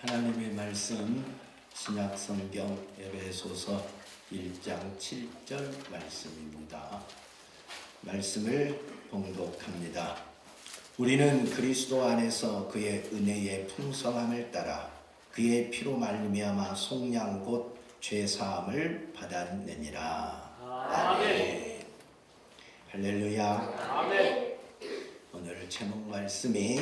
하나님의 말씀 신약성경 에베소서 1장 7절 말씀입니다. 말씀을 봉독합니다. 우리는 그리스도 안에서 그의 은혜의 풍성함을 따라 그의 피로 말미암아 속량 곧 죄사함을 받았느니라. 아멘. 할렐루야. 아멘. 오늘 제목 말씀이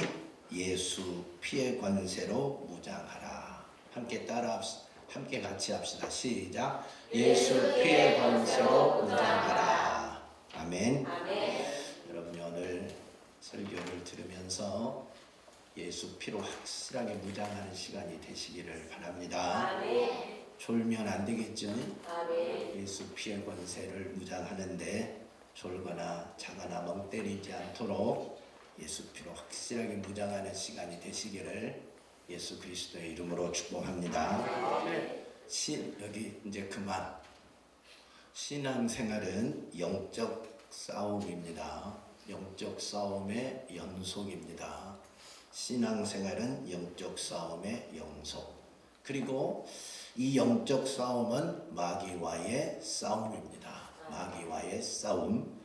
예수 피의 권세로 무장하라. 함께 같이 합시다. 시작. 예수 피의 권세로 무장하라. 아멘. 아멘. 여러분이 오늘 설교를 들으면서 예수 피로 확실하게 무장하는 시간이 되시기를 바랍니다. 아멘. 졸면 안 되겠죠? 아멘. 예수 피의 권세를 무장하는데 졸거나 자거나 멍 때리지 않도록 예수 피로 확실하게 무장하는 시간이 되시기를 예수 그리스도의 이름으로 축복합니다. 아멘. 여기 이제 그만. 신앙생활은 영적 싸움입니다. 영적 싸움의 연속입니다. 신앙생활은 영적 싸움의 연속. 그리고 이 영적 싸움은 마귀와의 싸움입니다. 마귀와의 싸움.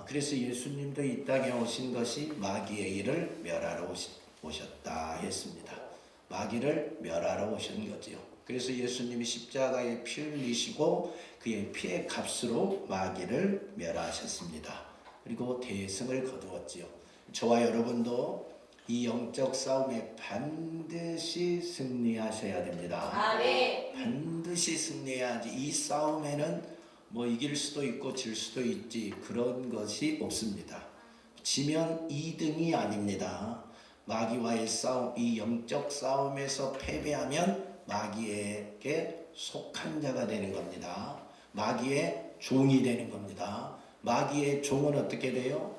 그래서 예수님도 이 땅에 오신 것이 마귀의 일을 멸하러 오셨다 했습니다. 마귀를 멸하러 오신 거지요. 그래서 예수님이 십자가에 피를 흘리시고 그의 피의 값으로 마귀를 멸하셨습니다. 그리고 대승을 거두었지요. 저와 여러분도 이 영적 싸움에 반드시 승리하셔야 됩니다. 아멘. 반드시 승리해야지. 이 싸움에는 뭐 이길 수도 있고 질 수도 있지 그런 것이 없습니다. 지면 2등이 아닙니다. 마귀와의 싸움, 이 영적 싸움에서 패배하면 마귀에게 속한 자가 되는 겁니다. 마귀의 종이 되는 겁니다. 마귀의 종은 어떻게 돼요?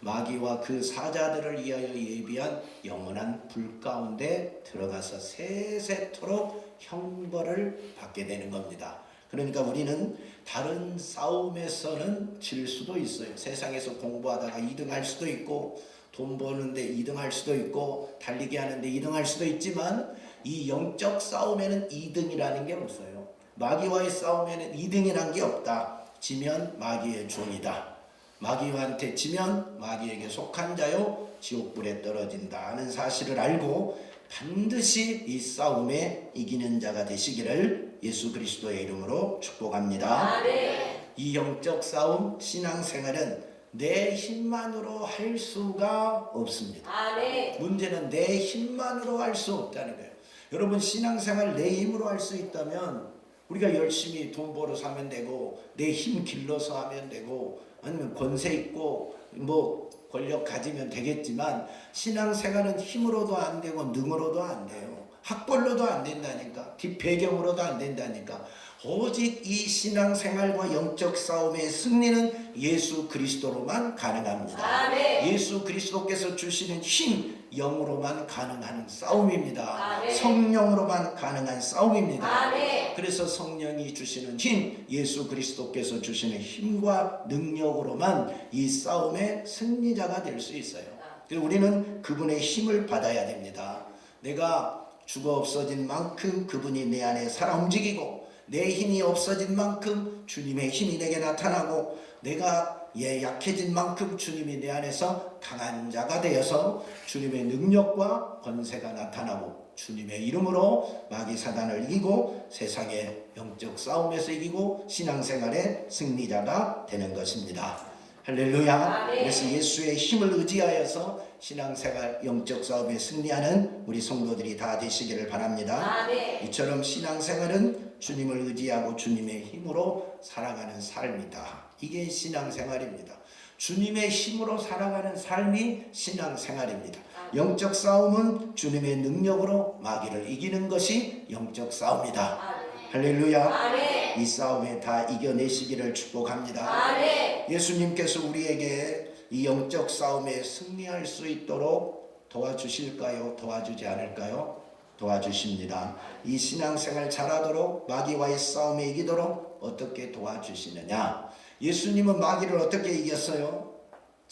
마귀와 그 사자들을 위하여 예비한 영원한 불 가운데 들어가서 세세토록 형벌을 받게 되는 겁니다. 그러니까 우리는 다른 싸움에서는 질 수도 있어요. 세상에서 공부하다가 2등할 수도 있고 돈 버는데 2등할 수도 있고 달리기 하는데 2등할 수도 있지만 이 영적 싸움에는 2등이라는 게 없어요. 마귀와의 싸움에는 2등이라는 게 없다. 지면 마귀의 종이다. 마귀한테 지면 마귀에게 속한 자요 지옥불에 떨어진다는 사실을 알고 반드시 이 싸움에 이기는 자가 되시기를 예수 그리스도의 이름으로 축복합니다. 아멘. 이 영적 싸움, 신앙생활은 내 힘만으로 할 수가 없습니다. 아멘. 문제는 내 힘만으로 할 수 없다는 거예요. 여러분, 신앙생활 내 힘으로 할 수 있다면 우리가 열심히 돈 벌어서 하면 되고 내 힘 길러서 하면 되고 아니면 권세 있고 뭐 권력 가지면 되겠지만 신앙생활은 힘으로도 안 되고 능으로도 안 돼요. 학벌로도 안 된다니까. 뒷배경으로도 안 된다니까. 오직 이 신앙생활과 영적 싸움의 승리는 예수 그리스도로만 가능합니다. 아멘. 예수 그리스도께서 주시는 힘, 영으로만 가능한 싸움입니다. 아멘. 성령으로만 가능한 싸움입니다. 아멘. 그래서 성령이 주시는 힘, 예수 그리스도께서 주시는 힘과 능력으로만 이 싸움의 승리자가 될 수 있어요. 그래서 우리는 그분의 힘을 받아야 됩니다. 내가 죽어 없어진 만큼 그분이 내 안에 살아 움직이고 내 힘이 없어진 만큼 주님의 힘이 내게 나타나고 내가 약해진 만큼 주님이 내 안에서 강한 자가 되어서 주님의 능력과 권세가 나타나고 주님의 이름으로 마귀 사단을 이기고 세상의 영적 싸움에서 이기고 신앙생활의 승리자가 되는 것입니다. 할렐루야. 아멘. 그래서 예수의 힘을 의지하여서 신앙생활 영적 싸움에 승리하는 우리 성도들이 다 되시기를 바랍니다. 아멘. 이처럼 신앙생활은 주님을 의지하고 주님의 힘으로 살아가는 삶이다. 이게 신앙생활입니다. 주님의 힘으로 살아가는 삶이 신앙생활입니다. 영적 싸움은 주님의 능력으로 마귀를 이기는 것이 영적 싸움이다. 아멘. 할렐루야. 아멘. 이 싸움에 다 이겨내시기를 축복합니다. 아멘. 예수님께서 우리에게 이 영적 싸움에 승리할 수 있도록 도와주실까요? 도와주지 않을까요? 도와주십니다. 이 신앙생활 잘하도록 마귀와의 싸움에 이기도록 어떻게 도와주시느냐? 예수님은 마귀를 어떻게 이겼어요?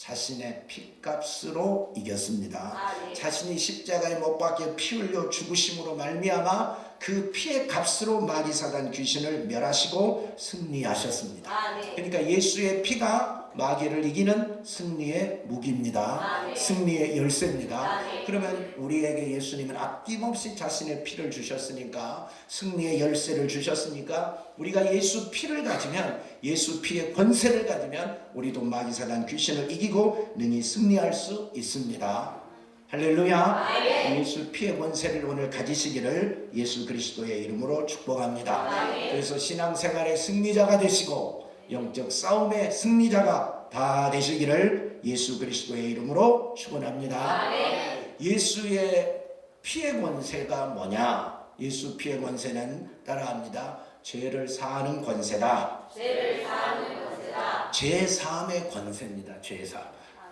자신의 피값으로 이겼습니다. 아멘. 자신이 십자가에 못 박혀 피 흘려 죽으심으로 말미암아 그 피의 값으로 마귀사단 귀신을 멸하시고 승리하셨습니다. 아멘. 그러니까 예수의 피가 마귀를 이기는 승리의 무기입니다. 아멘. 승리의 열쇠입니다. 아멘. 그러면 우리에게 예수님은 아낌없이 자신의 피를 주셨으니까, 승리의 열쇠를 주셨으니까, 우리가 예수 피를 가지면, 예수 피의 권세를 가지면 우리도 마귀사단 귀신을 이기고 능히 승리할 수 있습니다. 할렐루야. 아멘. 예수 피의 권세를 오늘 가지시기를 예수 그리스도의 이름으로 축복합니다. 아멘. 그래서 신앙생활의 승리자가 되시고 영적 싸움의 승리자가 다 되시기를 예수 그리스도의 이름으로 축원합니다. 아멘. 예수의 피의 권세가 뭐냐? 예수 피의 권세는 따라합니다. 죄를 사하는 권세다. 죄를 사하는 권세다. 죄 사함의 권세입니다. 죄 사함.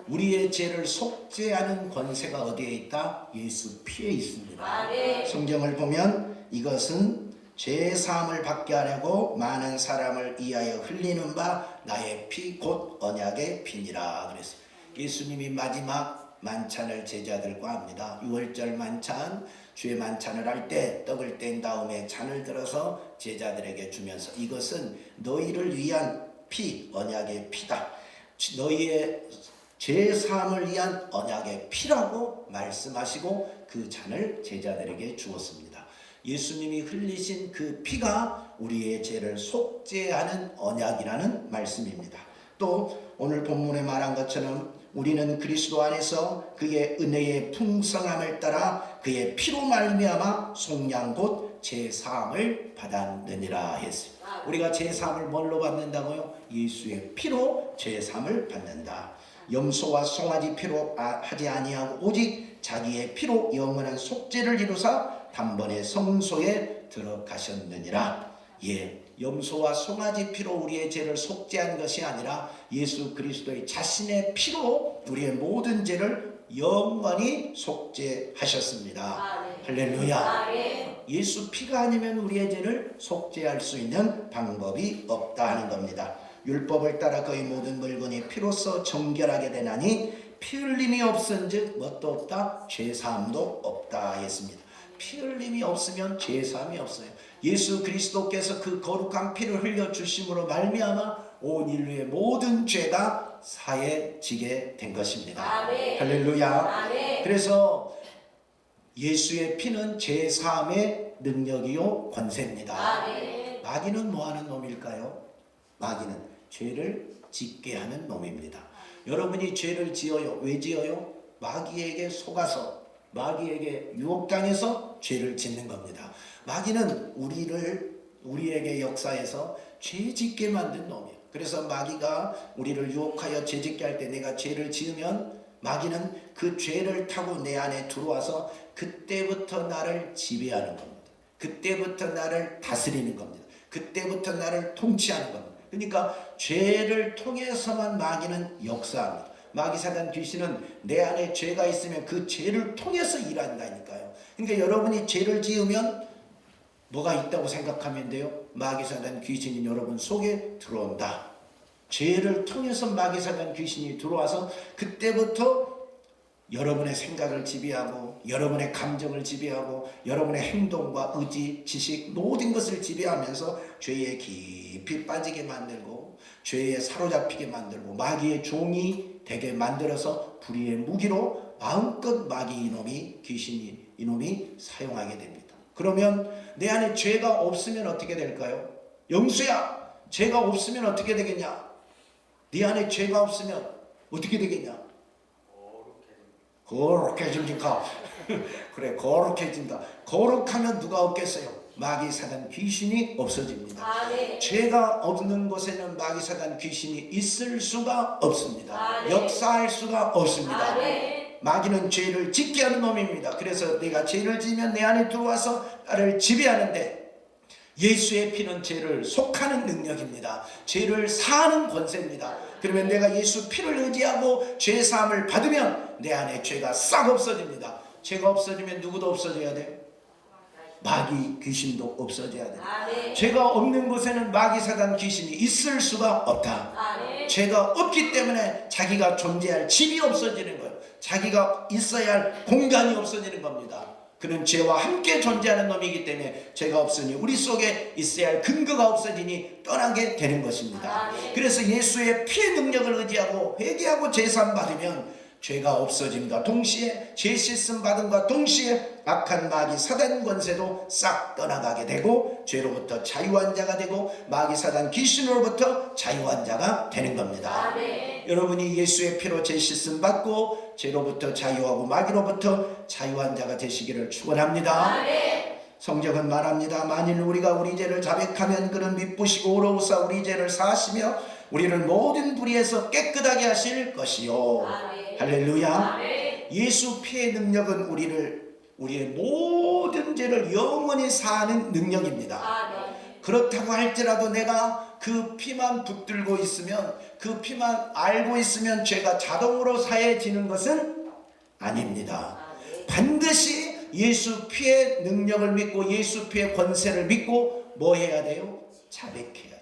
우리의 죄를 속죄하는 권세가 어디에 있다? 예수 피에 있습니다. 아멘. 성경을 보면 이것은 죄 사함을 받게 하려고 많은 사람을 위하여 흘리는 바 나의 피 곧 언약의 피니라 그랬어요. 예수님이 마지막 만찬을 제자들과 합니다. 6월절 만찬, 주의 만찬을 할 때 떡을 뗀 다음에 잔을 들어서 제자들에게 주면서 이것은 너희를 위한 피, 언약의 피다. 너희의 죄 사함을 위한 언약의 피라고 말씀하시고 그 잔을 제자들에게 주었습니다. 예수님이 흘리신 그 피가 우리의 죄를 속죄하는 언약이라는 말씀입니다. 또 오늘 본문에 말한 것처럼 우리는 그리스도 안에서 그의 은혜의 풍성함을 따라 그의 피로 말미암아 속량 곧 죄 사함을 받았느니라 했어요. 우리가 죄 사함을 뭘로 받는다고요? 예수의 피로 죄 사함을 받는다. 염소와 송아지 피로 하지 아니하고 오직 자기의 피로 영원한 속죄를 이루사 단번에 성소에 들어가셨느니라. 예, 염소와 송아지 피로 우리의 죄를 속죄한 것이 아니라 예수 그리스도의 자신의 피로 우리의 모든 죄를 영원히 속죄하셨습니다. 아멘. 할렐루야. 아멘. 예수 피가 아니면 우리의 죄를 속죄할 수 있는 방법이 없다 하는 겁니다. 율법을 따라 거의 모든 물건이 피로써 정결하게 되나니 피 흘림이 없은즉 뭣도 없다? 죄사함도 없다 했습니다. 피 흘림이 없으면 죄사함이 없어요. 예수 그리스도께서 그 거룩한 피를 흘려 주심으로 말미암아 온 인류의 모든 죄가 사해지게 된 것입니다. 아멘. 할렐루야. 아멘. 그래서 예수의 피는 죄사함의 능력이요 권세입니다. 아멘. 마귀는 뭐하는 놈일까요? 마귀는 죄를 짓게 하는 놈입니다. 여러분이 죄를 지어요. 왜 지어요? 마귀에게 속아서, 마귀에게 유혹당해서 죄를 짓는 겁니다. 마귀는 우리에게 역사에서 죄 짓게 만든 놈이에요. 그래서 마귀가 우리를 유혹하여 죄 짓게 할 때 내가 죄를 지으면 마귀는 그 죄를 타고 내 안에 들어와서 그때부터 나를 지배하는 겁니다. 그때부터 나를 다스리는 겁니다. 그때부터 나를 통치하는 겁니다. 그러니까 죄를 통해서만 마귀는 역사합니다. 마귀사단 귀신은 내 안에 죄가 있으면 그 죄를 통해서 일한다니까요. 그러니까 여러분이 죄를 지으면 뭐가 있다고 생각하면 돼요? 마귀사단 귀신이 여러분 속에 들어온다. 죄를 통해서 마귀사단 귀신이 들어와서 그때부터 여러분의 생각을 지배하고 여러분의 감정을 지배하고 여러분의 행동과 의지, 지식 모든 것을 지배하면서 죄에 깊이 빠지게 만들고 죄에 사로잡히게 만들고 마귀의 종이 되게 만들어서 불의의 무기로 마음껏 마귀 이놈이 귀신이 이놈이 사용하게 됩니다. 그러면 내 안에 죄가 없으면 어떻게 될까요? 영수야, 죄가 없으면 어떻게 되겠냐? 네 안에 죄가 없으면 어떻게 되겠냐? 거룩해집니까? 그래, 거룩해진다. 거룩하면 누가 없겠어요? 마귀 사단 귀신이 없어집니다. 아멘. 죄가 없는 곳에는 마귀 사단 귀신이 있을 수가 없습니다. 아멘. 역사할 수가 없습니다. 아멘. 마귀는 죄를 짓게 하는 놈입니다. 그래서 내가 죄를 지면 내 안에 들어와서 나를 지배하는데 예수의 피는 죄를 속하는 능력입니다. 죄를 사하는 권세입니다. 그러면 내가 예수 피를 의지하고 죄 사함을 받으면 내 안에 죄가 싹 없어집니다. 죄가 없어지면 누구도 없어져야 돼요? 마귀 귀신도 없어져야 돼요. 아멘. 죄가 없는 곳에는 마귀 사단 귀신이 있을 수가 없다. 아멘. 죄가 없기 때문에 자기가 존재할 집이 없어지는 거예요. 자기가 있어야 할 공간이 없어지는 겁니다. 그는 죄와 함께 존재하는 놈이기 때문에 죄가 없으니 우리 속에 있어야 할 근거가 없어지니 떠나게 되는 것입니다. 아멘. 그래서 예수의 피의 능력을 의지하고 회개하고 제사함 받으면 죄가 없어짐과 동시에 죄 씻음 받음과 동시에 악한 마귀 사단 권세도 싹 떠나가게 되고 죄로부터 자유한 자가 되고 마귀 사단 귀신으로부터 자유한 자가 되는 겁니다. 아멘. 여러분이 예수의 피로 죄 씻음 받고 죄로부터 자유하고 마귀로부터 자유한 자가 되시기를 축원합니다. 아멘. 성경은 말합니다. 만일 우리가 우리 죄를 자백하면 그는 미쁘시고 의로우사 우리 죄를 사하시며 우리를 모든 불의에서 깨끗하게 하실 것이요. 아멘. 할렐루야. 아멘. 예수 피의 능력은 우리의 모든 죄를 영원히 사하는 능력입니다. 아멘. 그렇다고 할지라도 내가 그 피만 붙들고 있으면, 그 피만 알고 있으면 죄가 자동으로 사해지는 것은 아닙니다. 아멘. 반드시 예수 피의 능력을 믿고 예수 피의 권세를 믿고 뭐 해야 돼요? 자백해야 돼요.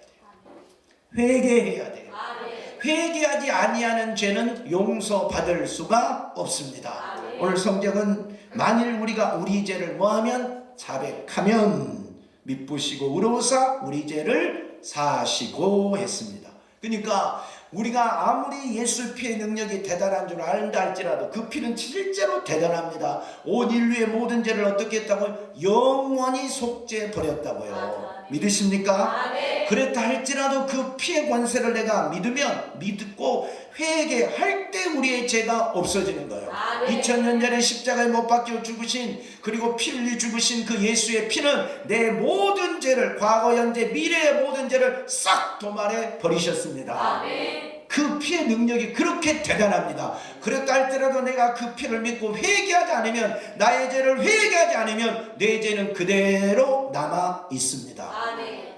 회개해야 돼요. 아멘. 회개하지 아니하는 죄는 용서받을 수가 없습니다. 아멘. 오늘 성경은 만일 우리가 우리 죄를 뭐하면 자백하면 미쁘시고 의로우사 우리 죄를 사하시고 했습니다. 그러니까 우리가 아무리 예수 피의 능력이 대단한 줄 안다 할지라도 그 피는 실제로 대단합니다. 온 인류의 모든 죄를 어떻게 했다고요? 영원히 속죄해 버렸다고요. 믿으십니까? 아멘. 그랬다 할지라도 그 피의 권세를 내가 믿고 회개할 때 우리의 죄가 없어지는 거예요. 아멘. 2000년 전에 십자가에 못 박혀 죽으신, 그리고 피 흘리 죽으신 그 예수의 피는 내 모든 죄를, 과거 현재 미래의 모든 죄를 싹 도말해 버리셨습니다. 아멘. 그 피의 능력이 그렇게 대단합니다. 그랬다 할지라도 내가 그 피를 믿고 회개하지 않으면, 나의 죄를 회개하지 않으면 내 죄는 그대로 남아 있습니다. 아멘.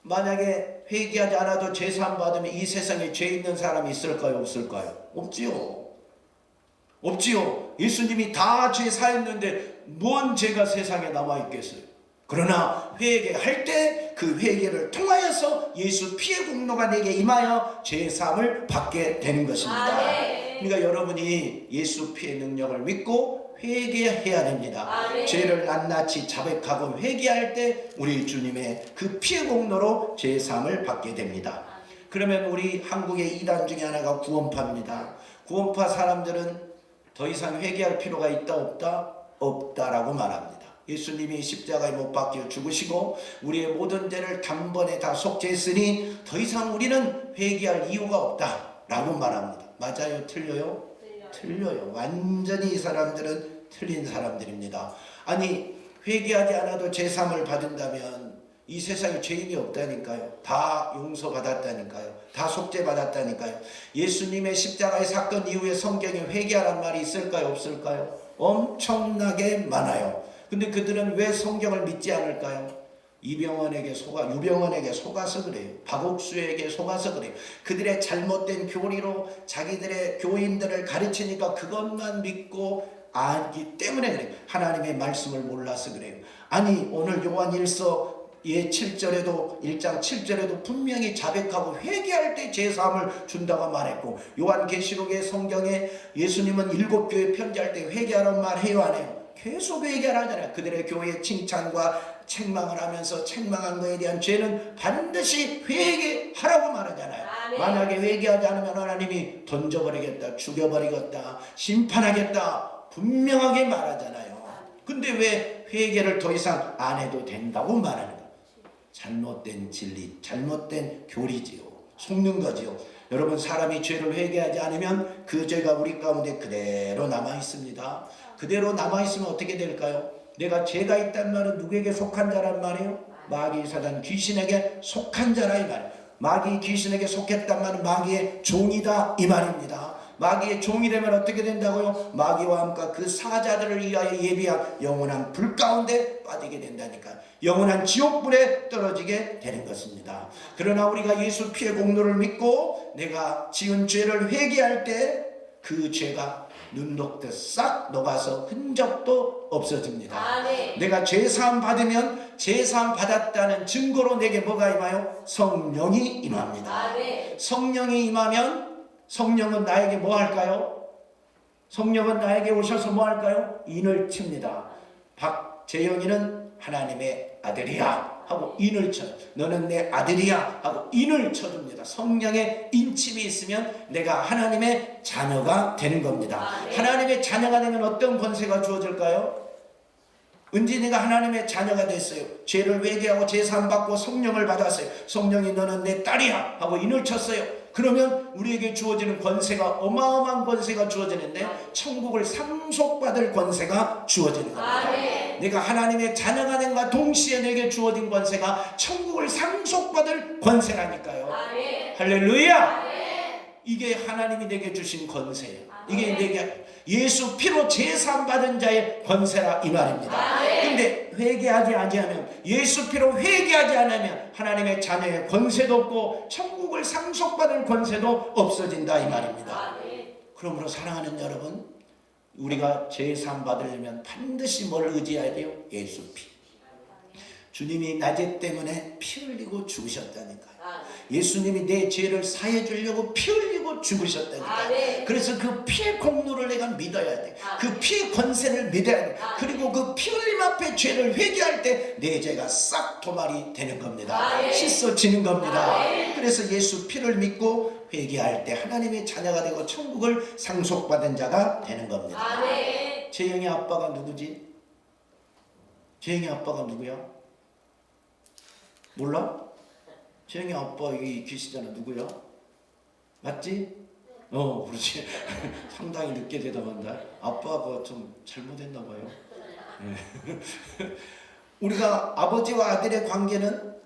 만약에 회개하지 않아도 죄 사함 받으면 이 세상에 죄 있는 사람이 있을까요? 없을까요? 없지요. 없지요. 예수님이 다 죄 사했는데 뭔 죄가 세상에 남아 있겠어요? 그러나 회개할 때 그 회개를 통하여서 예수 피의 공로가 내게 임하여 죄 사함을 받게 되는 것입니다. 아멘. 그러니까 여러분이 예수 피의 능력을 믿고 회개해야 됩니다. 아멘. 죄를 낱낱이 자백하고 회개할 때 우리 주님의 그 피의 공로로 죄 사함을 받게 됩니다. 그러면 우리 한국의 이단 중에 하나가 구원파입니다. 구원파 사람들은 더 이상 회개할 필요가 있다 없다? 없다라고 말합니다. 예수님이 십자가에 못 박혀 죽으시고 우리의 모든 죄를 단번에 다 속죄했으니 더 이상 우리는 회개할 이유가 없다라고 말합니다. 맞아요? 틀려요? 틀려요. 완전히 이 사람들은 틀린 사람들입니다. 아니, 회개하지 않아도 제사함을 받은다면 이 세상에 죄인이 없다니까요. 다 용서받았다니까요. 다 속죄받았다니까요. 예수님의 십자가의 사건 이후에 성경에 회개하란 말이 있을까요? 없을까요? 엄청나게 많아요. 근데 그들은 왜 성경을 믿지 않을까요? 유병헌에게 속아서 그래요. 박옥수에게 속아서 그래요. 그들의 잘못된 교리로 자기들의 교인들을 가르치니까 그것만 믿고 알기 때문에 그래요. 하나님의 말씀을 몰라서 그래요. 아니, 오늘 요한 1서 7절에도 1장 7절에도 분명히 자백하고 회개할 때 제사함을 준다고 말했고, 요한계시록의 성경에 예수님은 7교회 편지할 때 회개하라는 말 해요 안 해요? 계속 회개하잖아요. 그들의 교회의 칭찬과 책망을 하면서 책망한 것에 대한 죄는 반드시 회개하라고 말하잖아요. 아멘. 만약에 회개하지 않으면 하나님이 던져버리겠다, 죽여버리겠다, 심판하겠다 분명하게 말하잖아요. 근데 왜 회개를 더 이상 안 해도 된다고 말하는 거예요? 잘못된 진리, 잘못된 교리지요. 속는 거지요. 여러분, 사람이 죄를 회개하지 않으면 그 죄가 우리 가운데 그대로 남아 있습니다. 그대로 남아 있으면 어떻게 될까요? 내가 죄가 있단 말은 누구에게 속한 자란 말이에요? 마귀 사단 귀신에게 속한 자라 이 말이에요. 마귀 귀신에게 속했단 말은 마귀의 종이다 이 말입니다. 마귀의 종이 되면 어떻게 된다고요? 마귀와 함께 그 사자들을 위하여 예비한 영원한 불 가운데 빠지게 된다니까. 영원한 지옥불에 떨어지게 되는 것입니다. 그러나 우리가 예수 피의 공로를 믿고 내가 지은 죄를 회개할 때 그 죄가 눈 녹듯 싹 녹아서 흔적도 없어집니다. 아멘. 내가 죄사함 받으면 죄사함 받았다는 증거로 내게 뭐가 임하요? 성령이 임합니다. 아멘. 성령이 임하면 성령은 나에게 뭐 할까요? 성령은 나에게 오셔서 뭐 할까요? 인을 칩니다. 박재영이는 하나님의 아들이야 하고 인을 쳐. 너는 내 아들이야 하고 인을 쳐줍니다. 성령의 인침이 있으면 내가 하나님의 자녀가 되는 겁니다. 하나님의 자녀가 되면 어떤 권세가 주어질까요? 은진이가 하나님의 자녀가 됐어요. 죄를 회개하고 제사함 받고 성령을 받았어요. 성령이 너는 내 딸이야 하고 인을 쳤어요. 그러면 우리에게 주어지는 권세가 어마어마한 권세가 주어지는데 천국을 상속받을 권세가 주어지는 겁니다. 아멘. 내가 하나님의 자녀가 된과 동시에 내게 주어진 권세가 천국을 상속받을 권세라니까요. 아멘. 할렐루야. 아멘. 이게 하나님이 내게 주신 권세예요. 이게 내게 예수 피로 제사함 받은 자의 권세라 이 말입니다. 근데 회개하지 아니하면, 예수 피로 회개하지 않으면 하나님의 자녀의 권세도 없고 천국을 상속받을 권세도 없어진다 이 말입니다. 그러므로 사랑하는 여러분, 우리가 제사함 받으려면 반드시 뭘 의지해야 돼요? 예수 피. 주님이 나 죄 때문에 피 흘리고 죽으셨다니까요. 예수님이 내 죄를 사해 주려고 피 흘리고 죽으셨다니까요. 그래서 그 피의 공로를 내가 믿어야 돼. 그 피의 권세를 믿어야 돼. 그리고 그 피 흘림 앞에 죄를 회개할 때 내 죄가 싹 도말이 되는 겁니다. 씻어지는 겁니다. 그래서 예수 피를 믿고 회개할 때 하나님의 자녀가 되고 천국을 상속받은 자가 되는 겁니다. 재영이 아빠가 누구지? 재영이 아빠가 누구야? 몰라? 재영이 아빠 여기 계시잖아. 누구야? 맞지? 그렇지. 상당히 늦게 대답한다. 아빠가 좀 잘못했나 봐요. 우리가 아버지와 아들의 관계는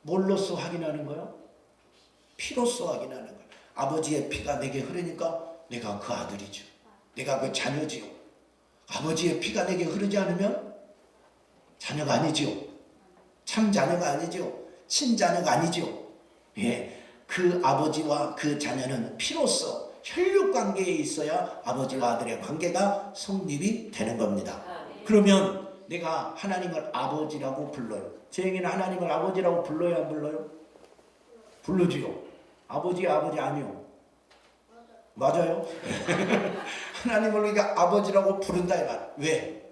뭘로써 확인하는 거예요? 피로써 확인하는 거예요. 아버지의 피가 내게 흐르니까 내가 그 아들이죠. 내가 그 자녀지요. 아버지의 피가 내게 흐르지 않으면 자녀가 아니지요. 참 자녀가 아니지요. 친자녀가 아니지요. 그 아버지와 그 자녀는 피로써 혈육 관계에 있어야 아버지와 아들의 관계가 성립이 되는 겁니다. 그러면 내가 하나님을 아버지라고 불러요. 재영이는 하나님을 아버지라고 불러요, 안 불러요? 부르지요. 아버지 아니요. 맞아요. 하나님을 우리가 아버지라고 부른다 이 말. 왜?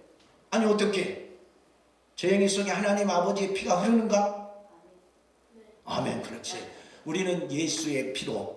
아니 어떻게? 재영이 속에 하나님 아버지의 피가 흐르는가? 아멘. 그렇지. 우리는 예수의 피로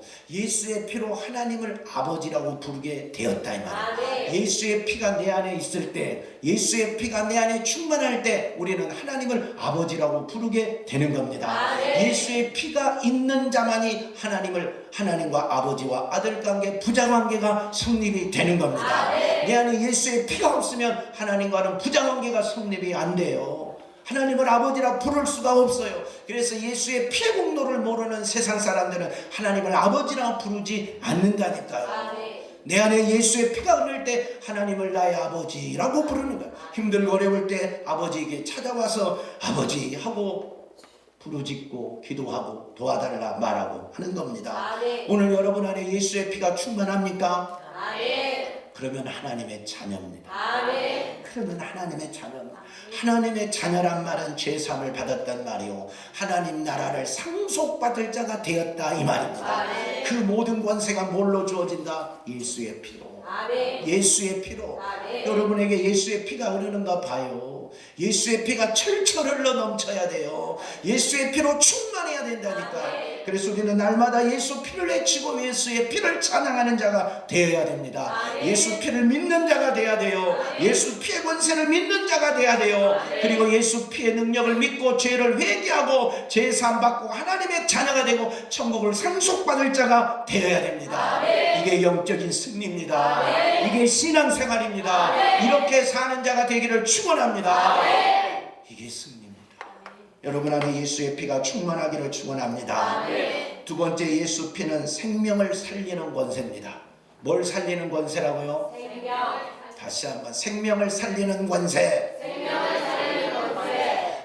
하나님을 아버지라고 부르게 되었다 이 말이에요. 예수의 피가 내 안에 있을 때, 예수의 피가 내 안에 충만할 때 우리는 하나님을 아버지라고 부르게 되는 겁니다. 예수의 피가 있는 자만이 하나님과 아버지와 아들 관계, 부자 관계가 성립이 되는 겁니다. 내 안에 예수의 피가 없으면 하나님과는 부자 관계가 성립이 안 돼요. 하나님을 아버지라 부를 수가 없어요. 그래서 예수의 피의 공로를 모르는 세상 사람들은 하나님을 아버지라 부르지 않는다니까요. 내 안에 예수의 피가 흐를 때 하나님을 나의 아버지라고 부르는 거예요. 힘들고 어려울 때 아버지에게 찾아와서 아버지 하고 부르짖고 기도하고 도와달라 말하고 하는 겁니다. 오늘 여러분 안에 예수의 피가 충만합니까? 그러면 하나님의 자녀입니다. 그러면 하나님의 자녀입니다. 하나님의 자녀란 말은 죄사함을 받았단 말이요, 하나님 나라를 상속받을 자가 되었다 이 말입니다. 그 모든 권세가 뭘로 주어진다? 예수의 피로. 예수의 피로. 여러분에게 예수의 피가 흐르는가 봐요. 예수의 피가 철철 흘러 넘쳐야 돼요. 예수의 피로 충만해야 된다니까. 그래서 우리는 날마다 예수 피를 외치고 예수의 피를 찬양하는 자가 되어야 됩니다. 예수 피를 믿는 자가 되어야 돼요. 예수 피의 권세를 믿는 자가 되어야 돼요. 그리고 예수 피의 능력을 믿고 죄를 회개하고 제사함 받고 하나님의 자녀가 되고 천국을 상속받을 자가 되어야 됩니다. 이게 영적인 승리입니다. 이게 신앙생활입니다. 이렇게 사는 자가 되기를 축원합니다. 이게 승리입니다. 여러분 안에 예수의 피가 충만하기를 축원합니다. 두 번째, 예수 피는 생명을 살리는 권세입니다. 뭘 살리는 권세라고요? 다시 한번, 생명을 살리는 권세.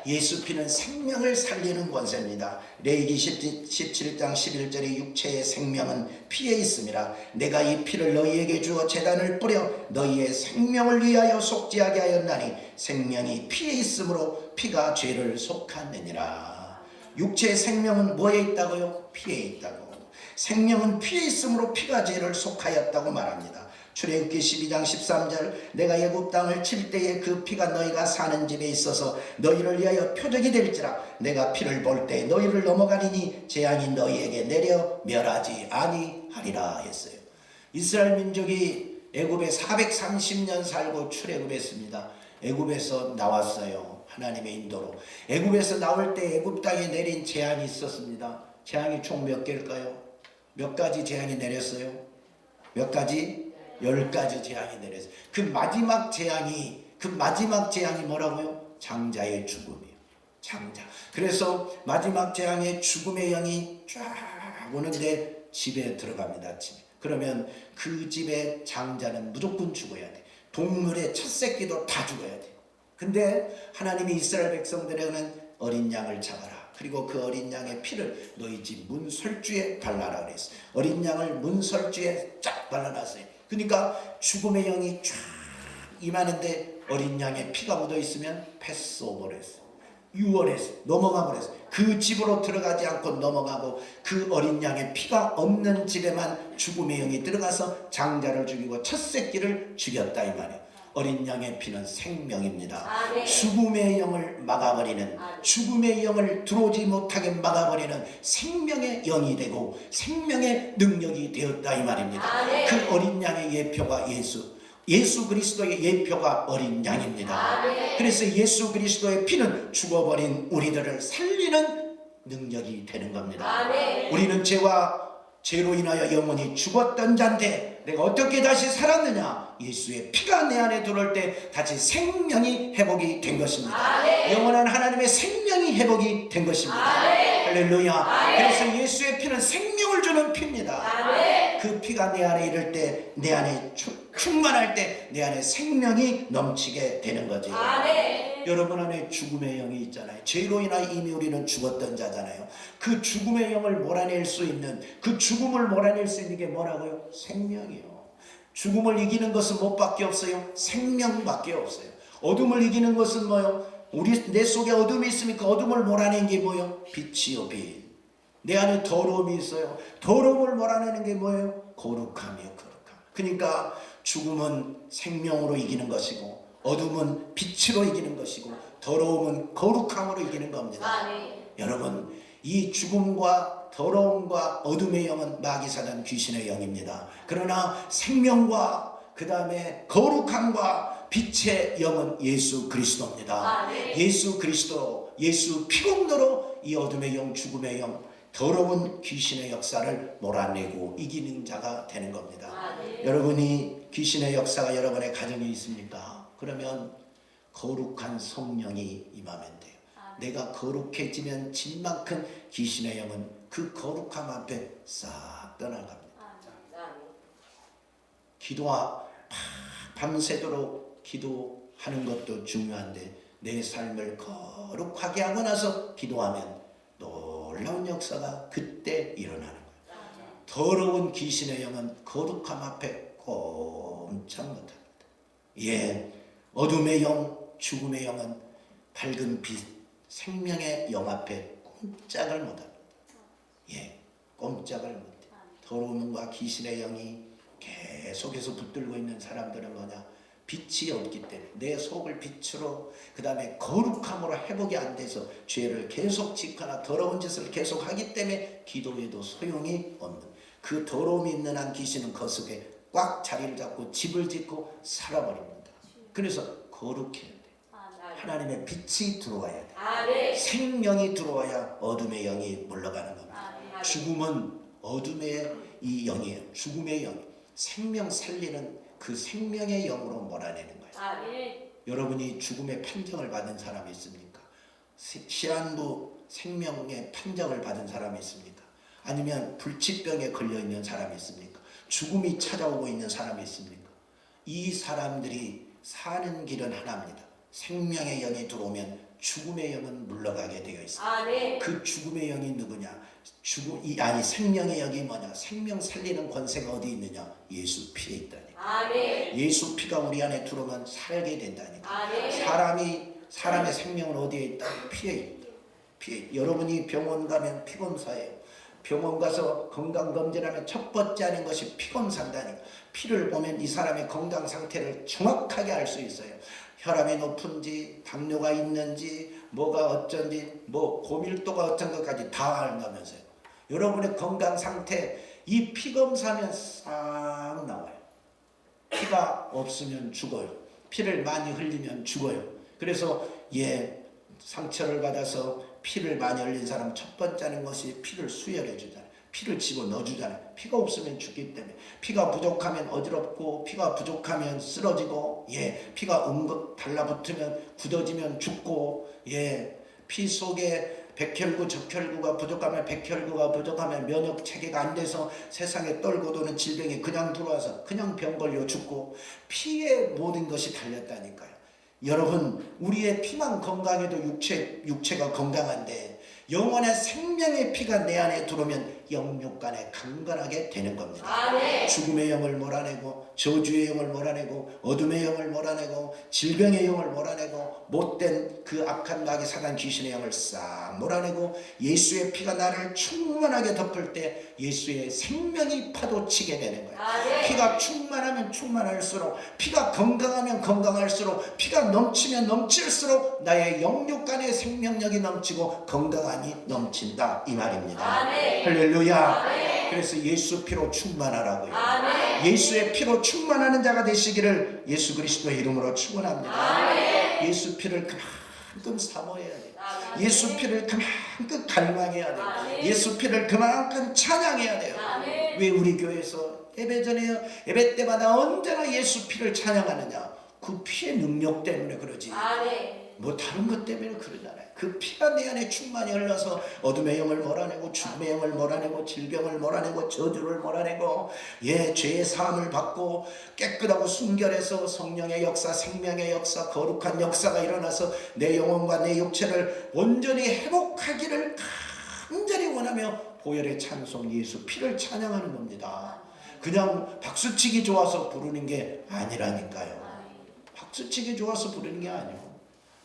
예수 피는 생명을 살리는 권세입니다. 레위기 17장 11절에 육체의 생명은 피에 있음이라. 내가 이 피를 너희에게 주어 제단을 뿌려 너희의 생명을 위하여 속죄하게 하였나니 생명이 피에 있으므로 피가 죄를 속하느니라. 육체의 생명은 뭐에 있다고요? 피에 있다고. 생명은 피에 있으므로 피가 죄를 속하였다고 말합니다. 출애굽기 12장 13절 내가 애굽 땅을 칠 때에 그 피가 너희가 사는 집에 있어서 너희를 위하여 표적이 될지라. 내가 피를 볼 때 너희를 넘어가리니 재앙이 너희에게 내려 멸하지 아니하리라 했어요. 이스라엘 민족이 애굽에 430년 살고 출애굽했습니다. 애굽에서 나왔어요. 하나님의 인도로. 애굽에서 나올 때 애굽 땅에 내린 재앙이 있었습니다. 재앙이 총 몇 개일까요? 몇 가지 재앙이 내렸어요? 몇 가지? 10가지 재앙이 내렸어요. 그 마지막 재앙이 뭐라고요? 장자의 죽음이에요. 장자. 그래서 마지막 재앙에 죽음의 영이 쫙 오는데 집에 들어갑니다. 집에. 그러면 그 집의 장자는 무조건 죽어야 돼. 동물의 첫 새끼도 다 죽어야 돼. 근데 하나님이 이스라엘 백성들에게는 어린 양을 잡아라. 그리고 그 어린 양의 피를 너희 집 문설주에 발라라 그랬어요. 어린 양을 문설주에 쫙 발라놨어요. 그러니까 죽음의 영이 쫙 임하는데 어린 양의 피가 묻어 있으면 패스오버를 했어요. 유월했어요. 넘어가 버렸어요. 그 집으로 들어가지 않고 넘어가고 그 어린 양의 피가 없는 집에만 죽음의 영이 들어가서 장자를 죽이고 첫 새끼를 죽였다 이 말이에요. 어린 양의 피는 생명입니다. 아멘. 죽음의 영을 막아버리는, 죽음의 영을 들어오지 못하게 막아버리는 생명의 영이 되고 생명의 능력이 되었다 이 말입니다. 아멘. 그 어린 양의 예표가 예수 그리스도의 예표가 어린 양입니다. 아멘. 그래서 예수 그리스도의 피는 죽어버린 우리들을 살리는 능력이 되는 겁니다. 아멘. 우리는 죄로 인하여 영원히 죽었던 자인데 내가 어떻게 다시 살았느냐? 예수의 피가 내 안에 들어올 때 다시 생명이 회복이 된 것입니다. 아멘. 영원한 하나님의 생명이 회복이 된 것입니다. 아멘. 할렐루야. 아멘. 그래서 예수의 피는 생명을 주는 피입니다. 아멘. 그 피가 내 안에 이를 때, 내 안에 충만할 때 내 안에 생명이 넘치게 되는 거죠. 아멘. 여러분 안에 죽음의 영이 있잖아요. 죄로 인하여 이미 우리는 죽었던 자잖아요. 그 죽음의 영을 몰아낼 수 있는, 그 죽음을 몰아낼 수 있는 게 뭐라고요? 생명이요. 죽음을 이기는 것은 뭐밖에 없어요? 생명밖에 없어요. 어둠을 이기는 것은 뭐요? 내 속에 어둠이 있으니까 어둠을 몰아내는 게 뭐요? 빛이요, 빛. 내 안에 더러움이 있어요. 더러움을 몰아내는 게 뭐예요? 거룩함이요, 거룩함. 그러니까 죽음은 생명으로 이기는 것이고 어둠은 빛으로 이기는 것이고 더러움은 거룩함으로 이기는 겁니다. 아멘. 여러분, 이 죽음과 더러움과 어둠의 영은 마귀사단 귀신의 영입니다. 그러나 생명과 그 다음에 거룩함과 빛의 영은 예수 그리스도입니다. 아멘. 예수 그리스도, 예수 피공로로 이 어둠의 영, 죽음의 영, 더러운 귀신의 역사를 몰아내고 이기는 자가 되는 겁니다. 아멘. 여러분이 귀신의 역사가 여러분의 가정에 있습니까? 그러면 거룩한 성령이 임하면 돼요. 내가 거룩해지면 진만큼 귀신의 영은 그 거룩함 앞에 싹 떠나갑니다. 밤새도록 기도하는 것도 중요한데 내 삶을 거룩하게 하고 나서 기도하면 놀라운 역사가 그때 일어나는 거예요. 더러운 귀신의 영은 거룩함 앞에 꼼짝 못합니다. 예, 어둠의 영, 죽음의 영은 밝은 빛, 생명의 영 앞에 꼼짝을 못합니다. 예, 꼼짝을 못해요. 더러움과 귀신의 영이 계속해서 붙들고 있는 사람들은 뭐냐? 빛이 없기 때문에 내 속을 빛으로 그 다음에 거룩함으로 회복이 안 돼서 죄를 계속 짓거나 더러운 짓을 계속 하기 때문에 기도해도 소용이 없는, 그 더러움이 있는 한 귀신은 그 속에 꽉 자리를 잡고 집을 짓고 살아버립니다. 그래서 거룩해야 돼. 하나님의 빛이 들어와야 돼. 아멘. 생명이 들어와야 어둠의 영이 물러가는 겁니다. 아멘. 죽음은 어둠의 이 영이에요. 죽음의 영. 생명 살리는 그 생명의 영으로 몰아내는 거예요. 아멘. 여러분이 죽음의 판정을 받은 사람이 있습니까? 시한부 생명의 판정을 받은 사람이 있습니까? 아니면 불치병에 걸려있는 사람이 있습니까? 죽음이 찾아오고 있는 사람이 있습니까? 이 사람들이 사는 길은 하나입니다. 생명의 영이 들어오면 죽음의 영은 물러가게 되어 있습니다. 아멘. 그 죽음의 영이 누구냐? 생명의 영이 뭐냐? 생명 살리는 권세가 어디 있느냐? 예수 피에 있다니. 아멘. 예수 피가 우리 안에 들어오면 살게 된다니까. 아멘. 사람의 생명은 어디에 있다? 피에 있다. 피에. 여러분이 병원 가면 피검사예요. 병원 가서 건강검진하면 첫 번째 하는 것이 피검사다니까. 피를 보면 이 사람의 건강 상태를 정확하게 알 수 있어요. 혈압이 높은지, 당뇨가 있는지, 뭐가 어쩐지, 뭐 고밀도가 어쩐 것까지 다 알면서요. 여러분의 건강 상태, 이 피검사면 싹 나와요. 피가 없으면 죽어요. 피를 많이 흘리면 죽어요. 그래서 상처를 받아서 피를 많이 흘린 사람 첫 번째 하는 것이 피를 수혈해 주잖아요. 피를 집어넣어 주잖아요. 피가 없으면 죽기 때문에. 피가 부족하면 어지럽고, 피가 부족하면 쓰러지고, 피가 달라붙으면 굳어지면 죽고, 피 속에 백혈구, 적혈구가 부족하면, 백혈구가 부족하면 면역 체계가 안 돼서 세상에 떨고 도는 질병이 그냥 들어와서 그냥 병 걸려 죽고, 피에 모든 것이 달렸다니까요. 여러분, 우리의 피만 건강해도 육체가 건강한데 영원의 생명의 피가 내 안에 들어오면 영육간에 강건하게 되는 겁니다. 아멘. 죽음의 영을 몰아내고, 저주의 영을 몰아내고, 어둠의 영을 몰아내고, 질병의 영을 몰아내고, 못된 그 악한 마귀 사단 귀신의 영을 싹 몰아내고, 예수의 피가 나를 충만하게 덮을 때 예수의 생명이 파도치게 되는 거예요. 아멘. 피가 충만하면 충만할수록, 피가 건강하면 건강할수록, 피가 넘치면 넘칠수록 나의 영육간의 생명력이 넘치고 건강함이 넘친다, 이 말입니다. 아멘. 할렐루야. 아멘. 그래서 예수 피로 충만하라고요. 아멘. 예수의 피로 충만하는 자가 되시기를 예수 그리스도의 이름으로 축원합니다. 아멘. 예수 피를 그만큼 사모해야 돼요. 아멘. 예수 피를 그만큼 갈망해야 돼요. 아멘. 예수 피를 그만큼 찬양해야 돼요. 아멘. 왜 우리 교회에서 예배 때마다 언제나 예수 피를 찬양하느냐? 그 피의 능력 때문에 그러지. 아멘. 뭐 다른 것 때문에 그러잖아요. 그 피가 내 안에 충만히 흘러서 어둠의 영을 몰아내고, 죽음의 영을 몰아내고, 질병을 몰아내고, 저주를 몰아내고, 죄의 사함을 받고, 깨끗하고 순결해서 성령의 역사, 생명의 역사, 거룩한 역사가 일어나서 내 영혼과 내 육체를 온전히 회복하기를 간절히 원하며 보혈의 찬송, 예수 피를 찬양하는 겁니다. 그냥 박수치기 좋아서 부르는 게 아니라니까요. 박수치기 좋아서 부르는 게 아니고,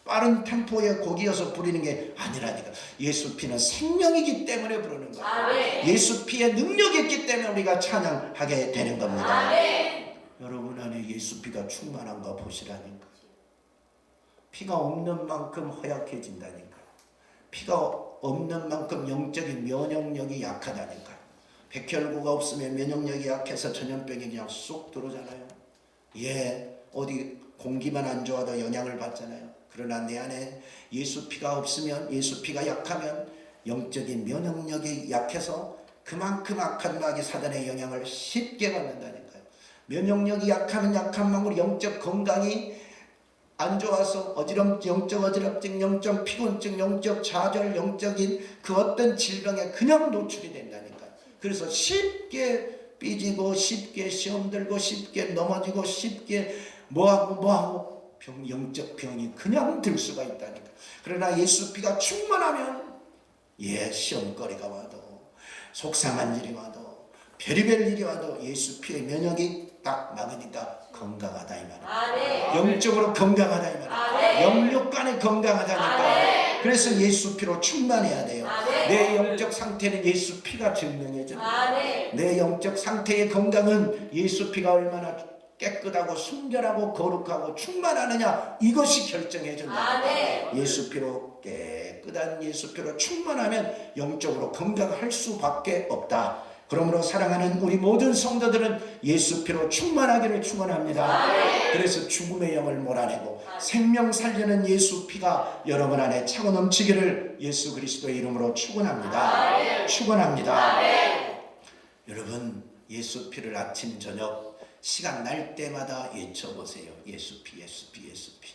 빠른 템포의 곡이어서 부르는 게 아니라니까. 예수 피는 생명이기 때문에 부르는 거예요. 아멘. 예수 피의 능력이 있기 때문에 우리가 찬양하게 되는 겁니다. 아멘. 여러분 안에 예수 피가 충만한가 보시라니까. 피가 없는 만큼 허약해진다니까. 피가 없는 만큼 영적인 면역력이 약하다니까. 백혈구가 없으면 면역력이 약해서 전염병이 그냥 쏙 들어오잖아요. 어디 공기만 안 좋아도 영향을 받잖아요. 그러나 내 안에 예수 피가 없으면, 예수 피가 약하면 영적인 면역력이 약해서 그만큼 악한 마귀 사단의 영향을 쉽게 받는다니까요. 면역력이 약하면 약한 만큼 영적 건강이 안 좋아서 영적 어지럽증, 영적 피곤증, 영적 좌절, 영적인 그 어떤 질병에 그냥 노출이 된다니까요. 그래서 쉽게 삐지고, 쉽게 시험 들고, 쉽게 넘어지고, 쉽게 뭐하고 영적 병이 그냥 들 수가 있다니까. 그러나 예수 피가 충만하면 시험거리가 와도, 속상한 일이 와도, 별의별 일이 와도 예수 피의 면역이 딱 막으니까 건강하다 이 말이야. 아멘. 영적으로 건강하다 이 말이야. 아멘. 영육간에 건강하다니까. 아멘. 그래서 예수 피로 충만해야 돼요. 아멘. 내 영적 상태는 예수 피가 증명해줍니다. 아멘. 내 영적 상태의 건강은 예수 피가 얼마나 깨끗하고 순결하고 거룩하고 충만하느냐, 이것이 결정해 준다. 아멘. 예수 피로 깨끗한 예수 피로 충만하면 영적으로 건강할 수밖에 없다. 그러므로 사랑하는 우리 모든 성도들은 예수 피로 충만하기를 축원합니다. 아멘. 그래서 죽음의 영을 몰아내고 생명 살리는 예수 피가 여러분 안에 차고 넘치기를 예수 그리스도의 이름으로 축원합니다. 아멘. 축원합니다. 아멘. 여러분, 예수 피를 아침 저녁 시간 날 때마다 외쳐보세요. 예수 피, 예수 피, 예수 피.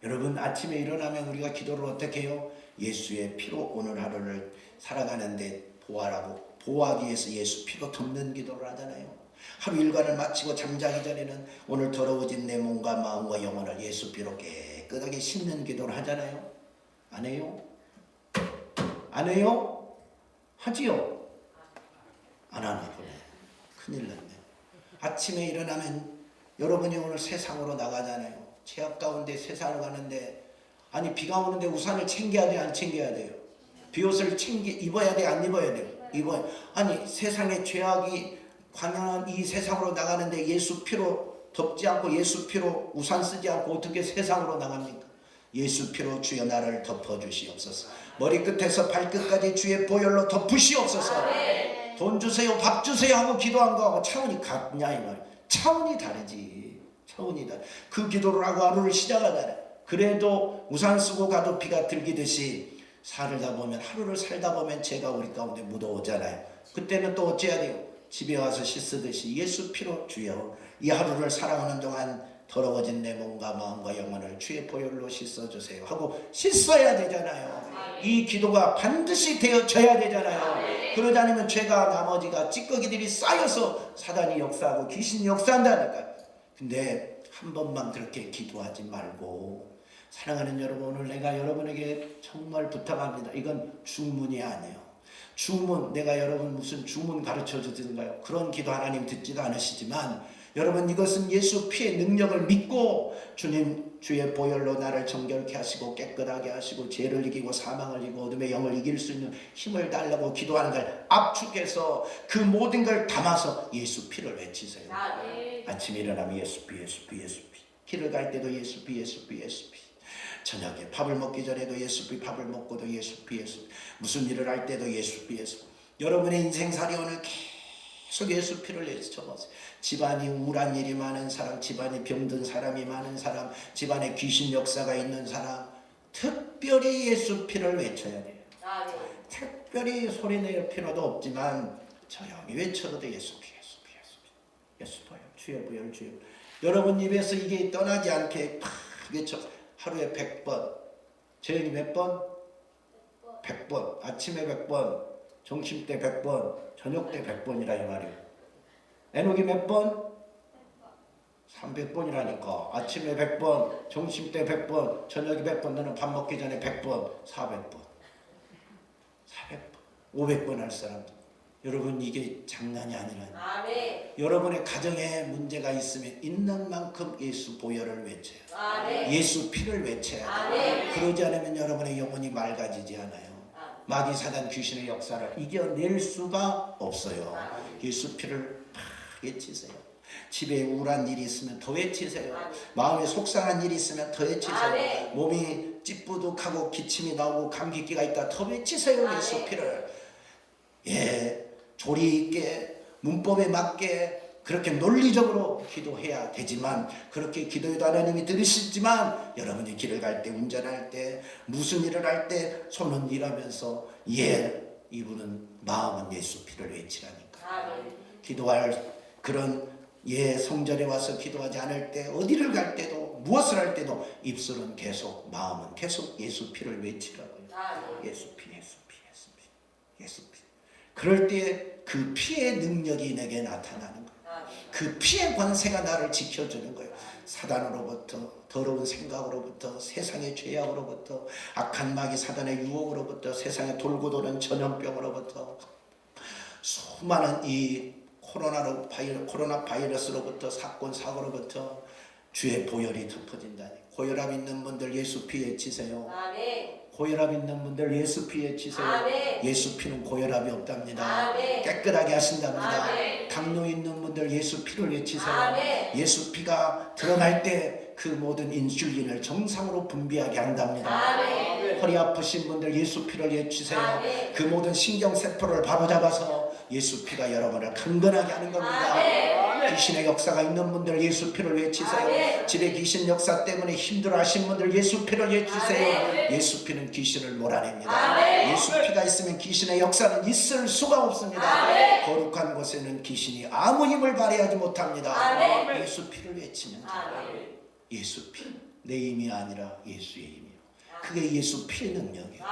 여러분, 아침에 일어나면 우리가 기도를 어떻게 해요? 예수의 피로 오늘 하루를 살아가는데 보호하기 위해서 예수 피로 덮는 기도를 하잖아요. 하루 일과를 마치고 잠자기 전에는 오늘 더러워진 내 몸과 마음과 영혼을 예수 피로 깨끗이 깨끗하게 씻는 기도를 하잖아요. 안 해요? 안 해요? 하지요? 안 하나 보네. 큰일 났네. 아침에 일어나면 여러분이 오늘 세상으로 나가잖아요. 죄악 가운데 세상을 가는데, 아니 비가 오는데 우산을 챙겨야 돼요? 안 챙겨야 돼요? 비옷을 입어야 돼요? 안 입어야 돼요? 입어야. 아니 세상의 죄악이 광연한 이 세상으로 나가는데 예수 피로 덮지 않고 예수 피로 우산 쓰지 않고 어떻게 세상으로 나갑니까? 예수 피로 주여 나를 덮어주시옵소서. 머리끝에서 발끝까지 주의 보혈로 덮으시옵소서. 돈 주세요, 밥 주세요 하고 기도한 거하고 차원이 같냐 이 말이야. 차원이 다르지. 차원이 다르. 그 기도를 하고 하루를 시작하잖아요. 그래도 우산 쓰고 가도 비가 들기듯이 살다 보면, 하루를 살다 보면 죄가 우리 가운데 묻어오잖아요. 그때는 또 어찌해야 돼요? 집에 와서 씻으듯이 예수 피로 주여 이 하루를 살아가는 동안 더러워진 내 몸과 마음과 영혼을 주의 보혈로 씻어주세요 하고 씻어야 되잖아요. 이 기도가 반드시 되어져야 되잖아요. 그러지 않으면 죄가 나머지가 찌꺼기들이 쌓여서 사단이 역사하고 귀신이 역사한다니까요. 근데 한 번만 그렇게 기도하지 말고, 사랑하는 여러분, 오늘 내가 여러분에게 정말 부탁합니다. 이건 주문이 아니에요. 주문, 내가 여러분 무슨 주문 가르쳐 주든가요? 그런 기도 하나님 듣지도 않으시지만, 여러분 이것은 예수 피의 능력을 믿고 주님 주의 보혈로 나를 정결케 하시고 깨끗하게 하시고 죄를 이기고 사망을 이기고 어둠의 영을 이길 수 있는 힘을 달라고 기도하는 걸 압축해서 그 모든 걸 담아서 예수 피를 외치세요. 아침에 일어나면 예수 피, 예수 피, 예수 피. 길을 갈 때도 예수 피, 예수 피, 예수 피. 저녁에 밥을 먹기 전에도 예수 피, 밥을 먹고도 예수 피, 예수 피. 무슨 일을 할 때도 예수 피, 예수 피. 여러분의 인생살이 오늘 계속 예수 피를 외쳐보세요. 집안이 우울한 일이 많은 사람, 집안이 병든 사람이 많은 사람, 집안에 귀신 역사가 있는 사람, 특별히 예수 피를 외쳐야 돼요. 특별히 소리낼 필요도 없지만 조용히 외쳐도 돼. 예수 피, 예수 피, 예수 피, 예수 보혈, 주의 보혈, 주의 보혈. 여러분 입에서 이게 떠나지 않게 팍 외쳐. 하루에 100번. 저녁에 몇 번? 100번. 아침에 100번, 점심 때 100번, 저녁 때 100번이라 이 말이에요. 에녹이 몇 번? 300번이라니까. 아침에 100번, 점심 때 100번, 저녁에 100번, 너는 밥 먹기 전에 100번, 400번, 400번, 500번 할 사람. 여러분 이게 장난이 아니라. 여러분의 가정에 문제가 있으면 있는 만큼 예수 보혈을 외쳐요. 예수 피를 외쳐야 돼요. 그러지 않으면 여러분의 영혼이 맑아지지 않아요. 마귀 사단 귀신의 역사를 이겨낼 수가 없어요. 예수 피를 외치세요. 집에 우울한 일이 있으면 더 외치세요. 마음에 속상한 일이 있으면 더 외치세요. 몸이 찌뿌둥하고 기침이 나오고 감기기가 있다 더 외치세요. 예수 피를. 조리 있게 문법에 맞게 그렇게 논리적으로 기도해야 되지만, 그렇게 기도해도 하나님이 들으시지만 여러분이 길을 갈 때, 운전할 때, 무슨 일을 할 때 손은 일하면서 이분은 마음은 예수 피를 외치라니까. 기도할 그런 성전에 와서 기도하지 않을 때, 어디를 갈 때도 무엇을 할 때도 입술은 계속, 마음은 계속 예수 피를 외치라고요. 예수 피, 예수 피, 예수 피, 예수 피. 그럴 때 그 피의 능력이 내게 나타나는 거예요. 그 피의 권세가 나를 지켜주는 거예요. 사단으로부터, 더러운 생각으로부터, 세상의 죄악으로부터, 악한 마귀 사단의 유혹으로부터, 세상에 돌고 도는 전염병으로부터, 수많은 이 코로나 바이러스로부터, 사건 사고로부터 주의 보혈이 덮어진다니. 고혈압 있는 분들 예수 피 외치세요. 고혈압 있는 분들 예수 피 외치세요. 예수 피는 고혈압이 없답니다. 깨끗하게 하신답니다. 당뇨 있는 분들 예수 피를 외치세요. 예수 피가 들어갈 때 그 모든 인슐린을 정상으로 분비하게 한답니다. 허리 아프신 분들 예수 피를 외치세요. 그 모든 신경세포를 바로잡아서 예수 피가 여러분을 강건하게 하는 겁니다. 귀신의 역사가 있는 분들 예수 피를 외치세요. 집에 귀신 역사 때문에 힘들어하신 분들 예수 피를 외치세요. 예수 피는 귀신을 몰아냅니다. 예수 피가 있으면 귀신의 역사는 있을 수가 없습니다. 거룩한 곳에는 귀신이 아무 힘을 발휘하지 못합니다. 예수 피를 외치면 돼요. 예수 피, 내 힘이 아니라 예수의 힘이요. 그게 예수 피의 능력이에요.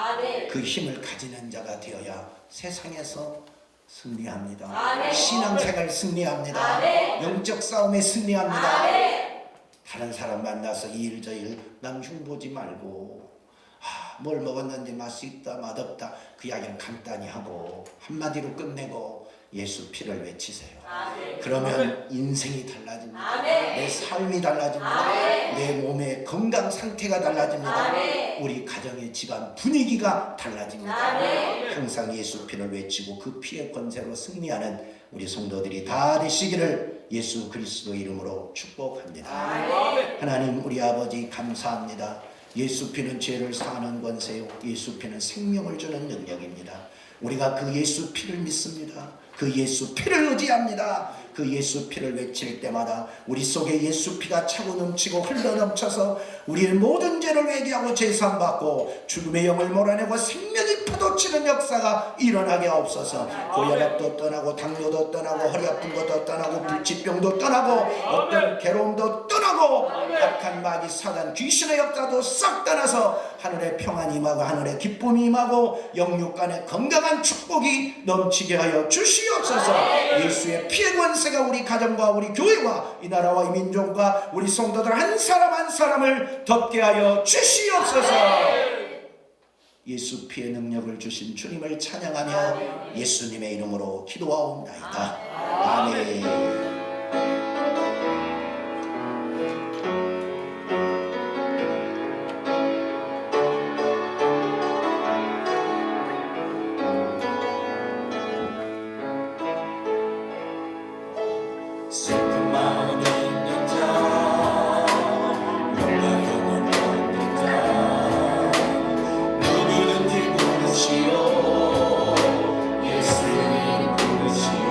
그 힘을 가지는 자가 되어야 세상에서 승리합니다. 신앙생활 승리합니다. 영적 싸움에 승리합니다. 다른 사람 만나서 이 일 저 일 남 흉보지 말고 뭘 먹었는지 맛있다 맛없다 그 이야기는 간단히 하고 한마디로 끝내고 예수 피를 외치세요. 그러면 인생이 달라집니다. 내 삶이 달라집니다. 내 몸의 건강 상태가 달라집니다. 우리 가정의 집안 분위기가 달라집니다. 항상 예수 피를 외치고 그 피의 권세로 승리하는 우리 성도들이 다 되시기를 예수 그리스도 이름으로 축복합니다. 하나님 우리 아버지 감사합니다. 예수 피는 죄를 사하는 권세요, 예수 피는 생명을 주는 능력입니다. 우리가 그 예수 피를 믿습니다. 그 예수 피를 의지합니다. 그 예수 피를 외칠 때마다 우리 속에 예수 피가 차고 넘치고 흘러넘쳐서 우리의 모든 죄를 회개하고 제사함받고 죽음의 영을 몰아내고 생명이 파도치는 역사가 일어나게 하옵소서. 고혈압도 떠나고 당뇨도 떠나고 허리 아픈 것도 떠나고 불치병도 떠나고 어떤 괴로움도 떠나고 악한 마귀 사단 귀신의 역사도 싹 떠나서 하늘의 평안이 임하고 하늘의 기쁨이 임하고 영육 간의 건강한 축복이 넘치게 하여 주시옵소서. 예수의 피의 권세가 우리 가정과 우리 교회와 이 나라와 이 민족과 우리 성도들 한 사람 한 사람을 덮게 하여 주시옵소서. 예수 피의 능력을 주신 주님을 찬양하며 예수님의 이름으로 기도하옵나이다. 아멘. 슬픈 마음 있는 자 영광 영원 얻는 자 누구든지 부르시오 예수님 부르시오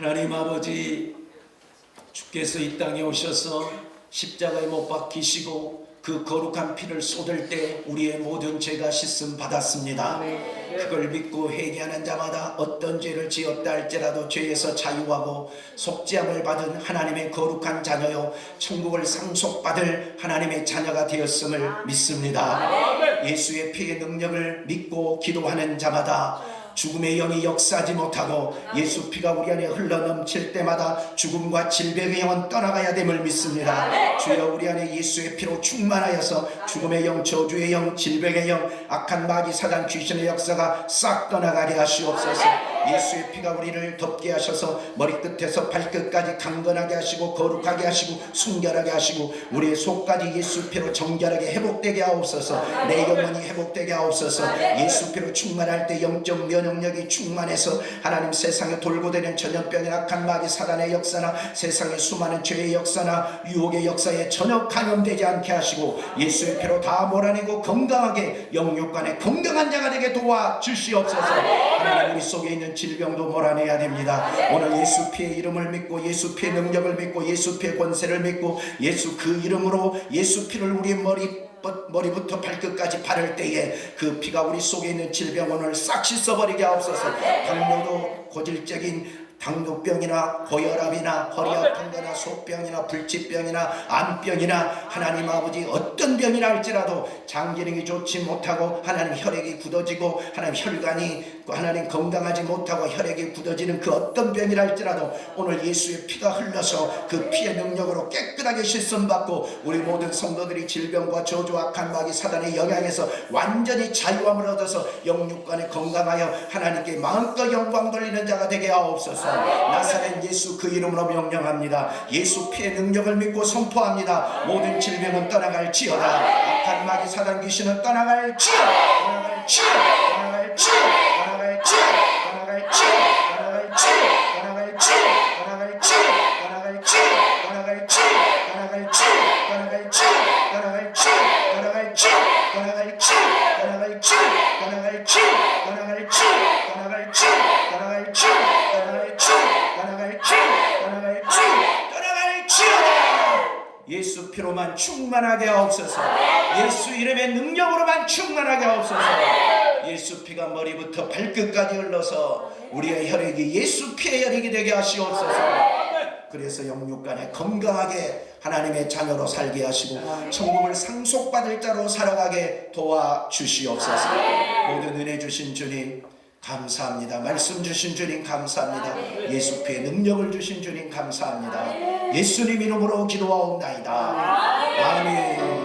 하나님 아버지, 주께서 이 땅에 오셔서 십자가에 못 박히시고 그 거룩한 피를 쏟을 때 우리의 모든 죄가 씻음 받았습니다. 그걸 믿고 회개하는 자마다 어떤 죄를 지었다 할지라도 죄에서 자유하고 속죄함을 받은 하나님의 거룩한 자녀요 천국을 상속받을 하나님의 자녀가 되었음을 믿습니다. 예수의 피의 능력을 믿고 기도하는 자마다 죽음의 영이 역사하지 못하고 예수 피가 우리 안에 흘러넘칠 때마다 죽음과 질병의 영은 떠나가야 됨을 믿습니다. 주여 우리 안에 예수의 피로 충만하여서 죽음의 영, 저주의 영, 질병의 영, 악한 마귀 사단 귀신의 역사가 싹 떠나가게 하시옵소서. 예수의 피가 우리를 덮게 하셔서 머리끝에서 발끝까지 강건하게 하시고 거룩하게 하시고 순결하게 하시고 우리의 속까지 예수 피로 정결하게 회복되게 하옵소서. 내 영혼이 회복되게 하옵소서. 예수 피로 충만할 때 영적 면역력이 충만해서 하나님 세상에 돌고 다니는 전염병이나 악한 마귀 사단의 역사나 세상의 수많은 죄의 역사나 유혹의 역사에 전혀 감염되지 않게 하시고 예수의 피로 다 몰아내고 건강하게 영육간에 건강한 자가 되게 도와주시옵소서. 하나님 우리 속에 있는 질병도 몰아내야 됩니다. 오늘 예수 피의 이름을 믿고 예수 피의 능력을 믿고 예수 피의 권세를 믿고 예수 그 이름으로 예수 피를 우리 머리부터 발끝까지 바를 때에 그 피가 우리 속에 있는 질병 오늘 싹 씻어버리게 하옵소서. 당뇨도 고질적인 당뇨병이나 고혈압이나 허리 아픈 거나 속병이나 불치병이나 암병이나 하나님 아버지 어떤 병이라 할지라도 장기능이 좋지 못하고 하나님 혈액이 굳어지고 하나님 혈관이 하나님 건강하지 못하고 혈액이 굳어지는 그 어떤 병이라 할지라도 오늘 예수의 피가 흘러서 그 피의 능력으로 깨끗하게 씻음받고 우리 모든 성도들이 질병과 저주 악한 마귀 사단의 영향에서 완전히 자유함을 얻어서 영육간에 건강하여 하나님께 마음껏 영광 돌리는 자가 되게 하옵소서. 나사렛 예수 그 이름으로 명령합니다. 예수 피의 능력을 믿고 선포합니다. 모든 질병은 떠나갈지어다. 악한 마귀 사단 귀신은 떠나갈지어다. 떠나갈지어다. 떠나갈지어다. 떠나갈지어다. 예수 피로만 충만하게 하옵소서. 예수 이름의 능력으로만 충만하게 하옵소서. 예수 피가 머리부터 발끝까지 흘러서 우리의 혈액이 예수 피의 혈액이 되게 하시옵소서. 그래서 영육간에 건강하게 하나님의 자녀로 살게 하시고 천국을 상속받을 자로 살아가게 도와주시옵소서. 모든 은혜 주신 주님 감사합니다. 말씀 주신 주님 감사합니다. 예수 피의 능력을 주신 주님 감사합니다. 예수님 이름으로 기도하옵나이다. 아멘.